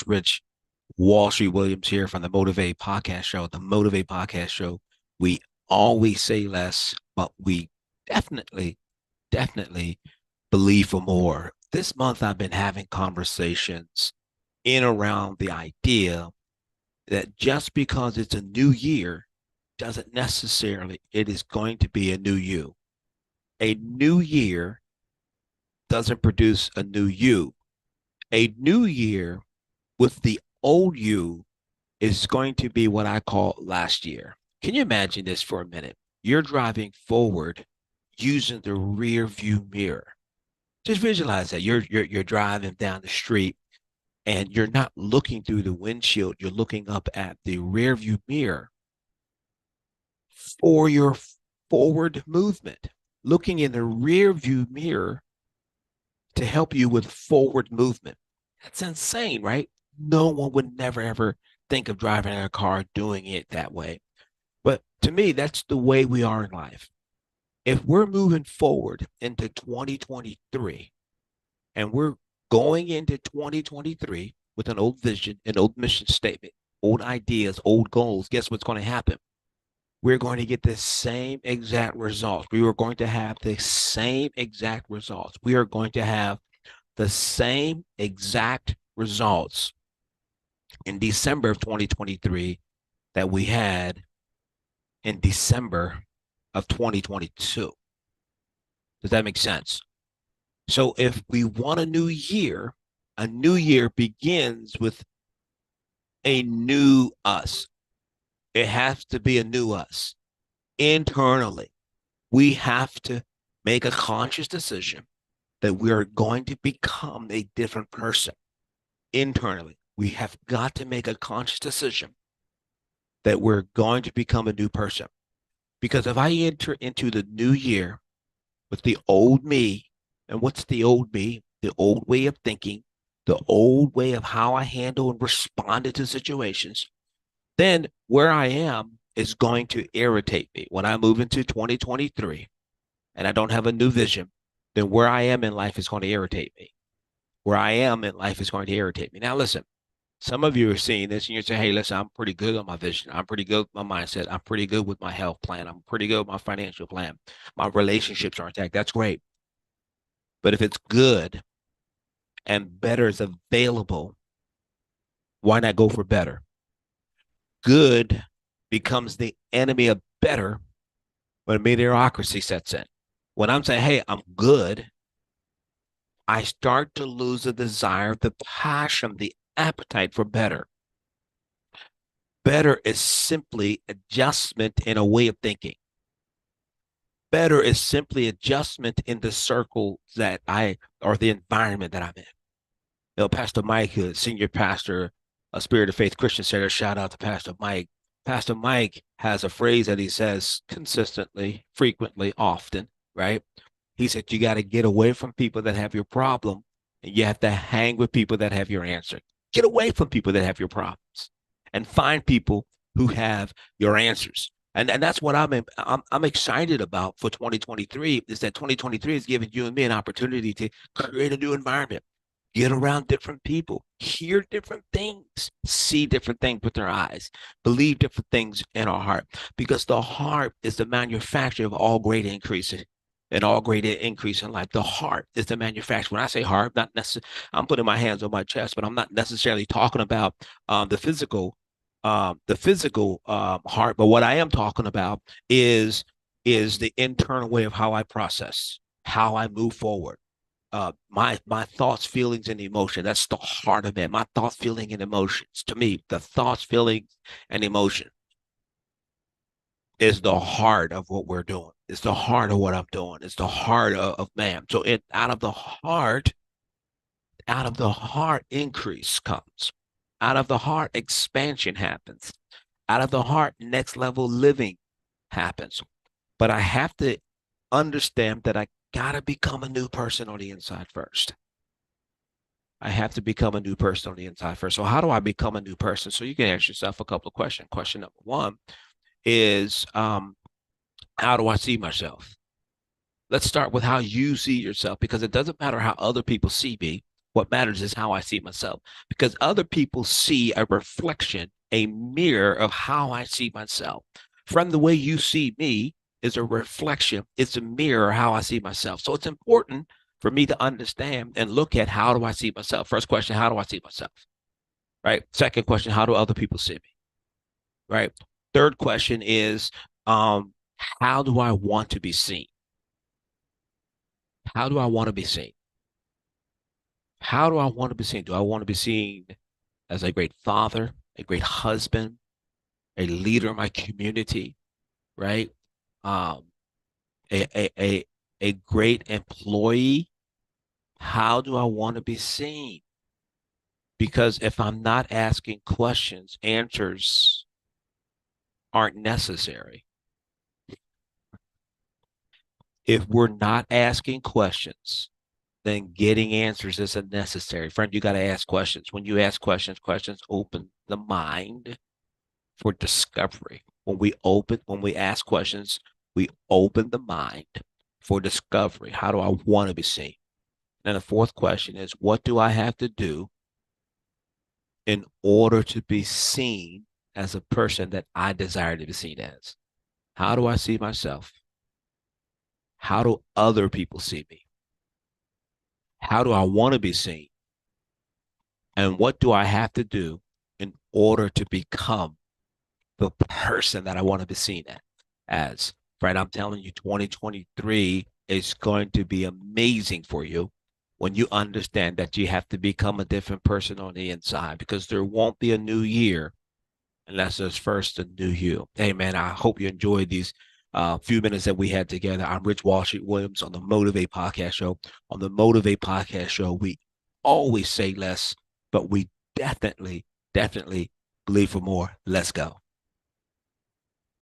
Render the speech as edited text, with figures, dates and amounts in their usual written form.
Rich Wall Street Williams here from the Motivate Podcast Show. The Motivate Podcast Show, we always say less, but we definitely, definitely believe for more. This month, I've been having conversations in around the idea that just because it's a new year doesn't necessarily it is going to be a new you. A new year doesn't produce a new you. A new year with the old you is going to be what I call last year. Can you imagine this for a minute? You're driving forward using the rear view mirror. Just visualize that you're driving down the street and you're not looking through the windshield. You're looking up at the rear view mirror for your forward movement. Looking in the rear view mirror to help you with forward movement. That's insane, right? No one would never ever think of driving a car doing it that way. But to me, that's the way we are in life. If we're moving forward into 2023 and we're going into 2023 with an old vision, an old mission statement, old ideas, old goals, guess what's going to happen? We're going to get the same exact results. We are going to have the same exact results. We are going to have the same exact results in December of 2023 that we had in December of 2022. Does that make sense? So if we want a new year begins with a new us. It has to be a new us internally. We have to make a conscious decision that we are going to become a different person internally. We have got to make a conscious decision that we're going to become a new person. Because if I enter into the new year with the old me, and what's the old me? The old way of thinking, the old way of how I handle and responded to situations, then where I am is going to irritate me. When I move into 2023 and I don't have a new vision, then where I am in life is going to irritate me. Where I am in life is going to irritate me. Now, listen, some of you are seeing this and you're saying, hey, listen, I'm pretty good on my vision. I'm pretty good with my mindset. I'm pretty good with my health plan. I'm pretty good with my financial plan. My relationships are intact. That's great. But if it's good and better is available, why not go for better? Good becomes the enemy of better when mediocrity sets in. When I'm saying, hey, I'm good, I start to lose the desire, the passion, the appetite for better. Better is simply adjustment in a way of thinking. Better is simply adjustment in the circle that or the environment that I'm in. You know, Pastor Mike, senior pastor, a Spirit of Faith Christian Center, shout out to Pastor Mike. Pastor Mike has a phrase that he says consistently, frequently, often, right? He said, you got to get away from people that have your problem and you have to hang with people that have your answer. Get away from people that have your problems and find people who have your answers. And that's what I'm excited about for 2023 is that 2023 is giving you and me an opportunity to create a new environment, get around different people, hear different things, see different things with our eyes, believe different things in our heart, because the heart is the manufacturer of all great increases and all great increase in life. The heart is the manufacturer. When I say heart, not necessarily, I'm putting my hands on my chest, but I'm not necessarily talking about the physical heart. But what I am talking about is the internal way of how I process, how I move forward. My thoughts, feelings, and emotion. That's the heart of it. My thoughts, feeling, and emotions. To me, the thoughts, feelings, and emotion is the heart of what we're doing. It's the heart of what I'm doing. It's the heart of man. So out of the heart, increase comes. Out of the heart, expansion happens. Out of the heart, next level living happens. But I have to understand that I gotta become a new person on the inside first. I have to become a new person on the inside first. So how do I become a new person? So you can ask yourself a couple of questions. Question number one is, how do I see myself? Let's start with how you see yourself, because it doesn't matter how other people see me. What matters is how I see myself, because other people see a reflection, a mirror of how I see myself. From the way you see me is a reflection, it's a mirror of how I see myself. So it's important for me to understand and look at, how do I see myself? First question, how do I see myself? Right. Second question, how do other people see me? Right. Third question is, how do I want to be seen? How do I want to be seen? How do I want to be seen? Do I want to be seen as a great father, a great husband, a leader in my community, right? Um, a great employee? How do I want to be seen? Because if I'm not asking questions, answers aren't necessary. If we're not asking questions, then getting answers isn't necessary. Friend, you got to ask questions. When you ask questions, questions open the mind for discovery. When we ask questions, we open the mind for discovery. How do I want to be seen? And the fourth question is, what do I have to do in order to be seen as a person that I desire to be seen as? How do I see myself? How do other people see me? How do I want to be seen? And what do I have to do in order to become the person that I want to be seen as? Right? I'm telling you, 2023 is going to be amazing for you when you understand that you have to become a different person on the inside, because there won't be a new year unless there's first a new you. Hey, man, I hope you enjoyed these few minutes that we had together. I'm Rich Washington Williams on the Motivate Podcast Show. On the Motivate Podcast Show, we always say less, but we definitely believe for more. Let's go.